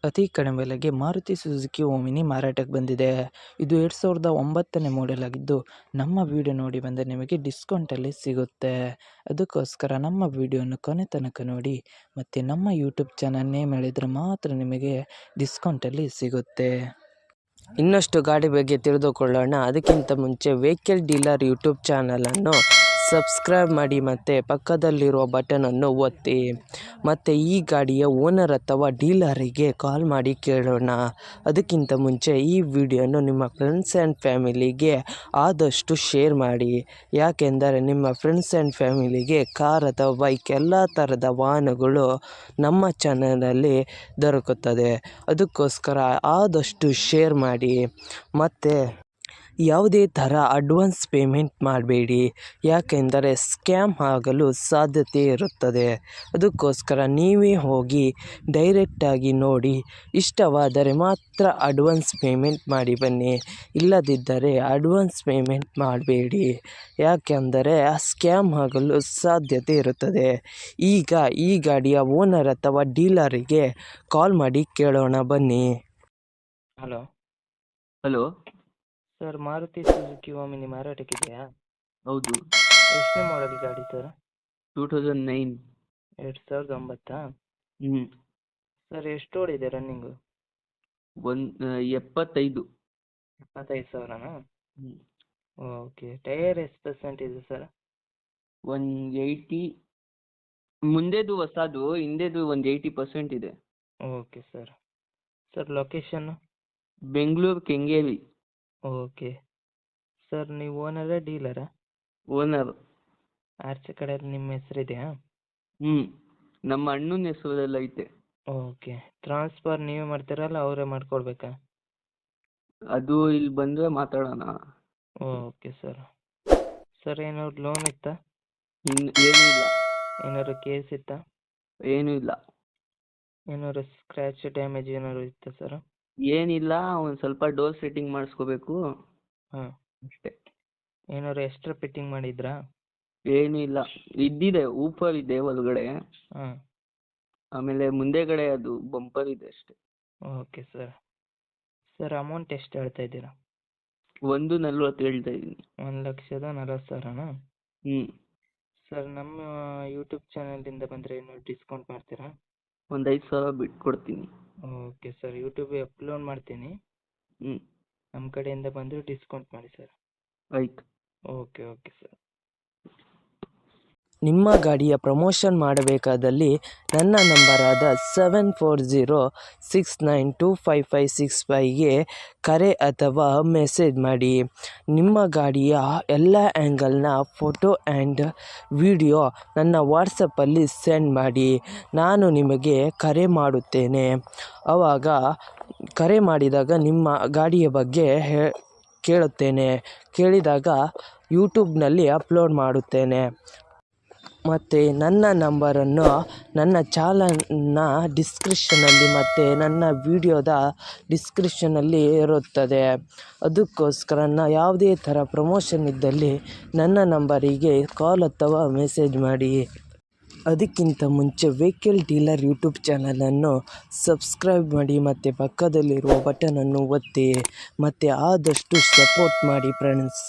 ಅತಿ ಕಡಿಮೆ ಬೆಲೆಗೆ ಮಾರುತಿ ಸುಜುಕಿ ಓಮಿನಿ ಮಾರಾಟಕ್ಕೆ ಬಂದಿದೆ. ಇದು 2009ನೇ ಮಾಡೆಲ್ ಆಗಿದ್ದು, ನಮ್ಮ ವಿಡಿಯೋ ನೋಡಿ ಬಂದರೆ ನಿಮಗೆ ಡಿಸ್ಕೌಂಟಲ್ಲಿ ಸಿಗುತ್ತೆ. ಅದಕ್ಕೋಸ್ಕರ ನಮ್ಮ ವಿಡಿಯೋನ ಕೊನೆ ತನಕ ನೋಡಿ ಮತ್ತು ನಮ್ಮ ಯೂಟ್ಯೂಬ್ ಚಾನಲ್ ನೇಮ್ ಹೇಳಿದರೆ ಮಾತ್ರ ನಿಮಗೆ ಡಿಸ್ಕೌಂಟಲ್ಲಿ ಸಿಗುತ್ತೆ. ಇನ್ನಷ್ಟು ಗಾಡಿ ಬಗ್ಗೆ ತಿಳಿದುಕೊಳ್ಳೋಣ. ಅದಕ್ಕಿಂತ ಮುಂಚೆ ವೆಹಿಕಲ್ ಡೀಲರ್ ಯೂಟ್ಯೂಬ್ ಚಾನಲನ್ನು ಸಬ್ಸ್ಕ್ರೈಬ್ ಮಾಡಿ ಮತ್ತು ಪಕ್ಕದಲ್ಲಿರುವ ಬಟನನ್ನು ಒತ್ತಿ. ಮತ್ತು ಈ ಗಾಡಿಯ ಓನರ್ ಅಥವಾ ಡೀಲರಿಗೆ ಕಾಲ್ ಮಾಡಿ ಕೇಳೋಣ. ಅದಕ್ಕಿಂತ ಮುಂಚೆ ಈ ವಿಡಿಯೋನು ನಿಮ್ಮ ಫ್ರೆಂಡ್ಸ್ ಆ್ಯಂಡ್ ಫ್ಯಾಮಿಲಿಗೆ ಆದಷ್ಟು ಶೇರ್ ಮಾಡಿ. ಯಾಕೆಂದರೆ ನಿಮ್ಮ ಫ್ರೆಂಡ್ಸ್ ಆ್ಯಂಡ್ ಫ್ಯಾಮಿಲಿಗೆ ಕಾರ್ ಅಥವಾ ಬೈಕ್ ಎಲ್ಲ ಥರದ ವಾಹನಗಳು ನಮ್ಮ ಚಾನಲಲ್ಲಿ ದೊರಕುತ್ತದೆ. ಅದಕ್ಕೋಸ್ಕರ ಆದಷ್ಟು ಶೇರ್ ಮಾಡಿ. ಮತ್ತು ಯಾವುದೇ ಥರ ಅಡ್ವಾನ್ಸ್ ಪೇಮೆಂಟ್ ಮಾಡಬೇಡಿ, ಯಾಕೆಂದರೆ ಸ್ಕ್ಯಾಮ್ ಆಗಲು ಸಾಧ್ಯತೆ ಇರುತ್ತದೆ. ಅದಕ್ಕೋಸ್ಕರ ನೀವೇ ಹೋಗಿ ಡೈರೆಕ್ಟಾಗಿ ನೋಡಿ, ಇಷ್ಟವಾದರೆ ಮಾತ್ರ ಅಡ್ವಾನ್ಸ್ ಪೇಮೆಂಟ್ ಮಾಡಿ ಬನ್ನಿ. ಇಲ್ಲದಿದ್ದರೆ ಅಡ್ವಾನ್ಸ್ ಪೇಮೆಂಟ್ ಮಾಡಬೇಡಿ, ಯಾಕೆಂದರೆ ಸ್ಕ್ಯಾಮ್ ಆಗಲು ಸಾಧ್ಯತೆ ಇರುತ್ತದೆ. ಈಗ ಈ ಗಾಡಿಯ ಓನರ್ ಅಥವಾ ಡೀಲರಿಗೆ ಕಾಲ್ ಮಾಡಿ ಕೇಳೋಣ ಬನ್ನಿ. Hello sir, Maruti Suzuki Omni ಮಾರಾಟಕ್ಕಿದೆಯಾ? ಹೌದು. ಎಷ್ಟನೇ ಮಾಡೆಲ್ ಗಾಡಿ ಸರ್? 2009. 2009. ಸರ್, ಎಷ್ಟು ಓಡಿದೆ ರನ್ನಿಂಗು? 75. 75,000ನಾ? ಓಕೆ. ಟೈರ್ ಎಷ್ಟು ಪರ್ಸೆಂಟ್ ಇದೆ ಸರ್? 180. ಮುಂದೆದು ಹೊಸದು, ಹಿಂದೆದು 80% ಇದೆ. Okay sir. Sir, location? Bengaluru Kengeri. Okay. Sir, ನೀವು ಓನರಾ ಡೀಲರಾ? ಓನರ್. ಆಚೆ ಕಡೆ ನಿಮ್ಮ ಹೆಸರಿದೆಯಾ? ನಮ್ಮ ಅಣ್ಣನ ಹೆಸರಲ್ಲ ಐತೆ. ಓಕೆ. ಟ್ರಾನ್ಸ್ಫರ್ ನೀವೇ ಮಾಡ್ತೀರಾ ಅಲ್ಲ ಅವರೇ ಮಾಡ್ಕೊಡ್ಬೇಕಾ? ಅದು ಇಲ್ಲಿ ಬಂದರೆ ಮಾತಾಡೋಣ. Okay sir. ಸರ್, ಏನಾದ್ರು ಲೋನ್ ಇತ್ತಾ? ಏನೂ ಇಲ್ಲ. ಏನಾದ್ರು ಕೇಸ್ ಇತ್ತಾ? ಏನೂ ಇಲ್ಲ. ಏನಾದ್ರು ಸ್ಕ್ರ್ಯಾಚ್ ಡ್ಯಾಮೇಜ್ ಏನಾದ್ರು ಇತ್ತಾ ಸರ್? ಏನಿಲ್ಲ, ಒಂದು ಸ್ವಲ್ಪ ಡೋರ್ ಸೆಟ್ಟಿಂಗ್ ಮಾಡಿಸ್ಕೋಬೇಕು ಹಾಂ. ಅಷ್ಟೇ. ಏನಾದ್ರು ಎಕ್ಸ್ಟ್ರಾ ಫಿಟ್ಟಿಂಗ್ ಮಾಡಿದ್ರಾ? ಏನೂ ಇಲ್ಲ. ಇದ್ದಿದೆ, ಊಪರ್ ಇದೆ ಒಳಗಡೆ. ಹಾಂ. ಆಮೇಲೆ ಮುಂದೆಗಡೆ ಅದು ಬಂಪರ್ ಇದೆ ಅಷ್ಟೇ. Okay sir. ಸರ್, ಅಮೌಂಟ್ ಎಷ್ಟು ಹೇಳ್ತಾ ಇದ್ದೀರಾ? 140 ಹೇಳ್ತಾ ಇದ್ದೀನಿ. 1,40,000ನಾ? ಸರ್, ನಮ್ಮ ಯೂಟ್ಯೂಬ್ ಚಾನಲಿಂದ ಬಂದರೆ ಏನಾದ್ರು ಡಿಸ್ಕೌಂಟ್ ಮಾಡ್ತೀರಾ? ಒಂದು 5,000 ಬಿಟ್ಟು ಕೊಡ್ತೀನಿ. Okay sir. ಯೂಟ್ಯೂಬಿಗೆ ಅಪ್ಲೋಡ್ ಮಾಡ್ತೀನಿ. ನಮ್ಮ ಕಡೆಯಿಂದ ಬಂದರೆ ಡಿಸ್ಕೌಂಟ್ ಮಾಡಿ ಸರ್. ಆಯ್ತು. Okay sir. ನಿಮ್ಮ ಗಾಡಿಯ ಪ್ರಮೋಷನ್ ಮಾಡಬೇಕಾದಲ್ಲಿ ನನ್ನ ನಂಬರಾದ 7406925565ಗೆ ಕರೆ ಅಥವಾ ಮೆಸೇಜ್ ಮಾಡಿ. ನಿಮ್ಮ ಗಾಡಿಯ ಎಲ್ಲ ಆ್ಯಂಗಲ್ನ ಫೋಟೋ ಆ್ಯಂಡ್ ವಿಡಿಯೋ ನನ್ನ ವಾಟ್ಸಪ್ಪಲ್ಲಿ ಸೆಂಡ್ ಮಾಡಿ. ನಾನು ನಿಮಗೆ ಕರೆ ಮಾಡುತ್ತೇನೆ. ಆವಾಗ ಕರೆ ಮಾಡಿದಾಗ ನಿಮ್ಮ ಗಾಡಿಯ ಬಗ್ಗೆ ಕೇಳುತ್ತೇನೆ. ಕೇಳಿದಾಗ ಯೂಟ್ಯೂಬ್ನಲ್ಲಿ ಅಪ್ಲೋಡ್ ಮಾಡುತ್ತೇನೆ. ಮತ್ತು ನನ್ನ ನಂಬರನ್ನು ನನ್ನ ಚಾನಲ್ನ ಡಿಸ್ಕ್ರಿಪ್ಷನಲ್ಲಿ ಮತ್ತು ನನ್ನ ವಿಡಿಯೋದ ಡಿಸ್ಕ್ರಿಪ್ಷನಲ್ಲಿ ಇರುತ್ತದೆ. ಅದಕ್ಕೋಸ್ಕರ ಯಾವುದೇ ಥರ ಪ್ರಮೋಷನ್ ಇದ್ದಲ್ಲಿ ನನ್ನ ನಂಬರಿಗೆ ಕಾಲ್ ಅಥವಾ ಮೆಸೇಜ್ ಮಾಡಿ. ಅದಕ್ಕಿಂತ ಮುಂಚೆ ವೆಹಿಕಲ್ ಡೀಲರ್ ಯೂಟ್ಯೂಬ್ ಚಾನಲನ್ನು ಸಬ್ಸ್ಕ್ರೈಬ್ ಮಾಡಿ ಮತ್ತು ಪಕ್ಕದಲ್ಲಿರುವ ಬಟನನ್ನು ಒತ್ತಿ ಮತ್ತು ಆದಷ್ಟು ಸಪೋರ್ಟ್ ಮಾಡಿ ಫ್ರೆಂಡ್ಸ್.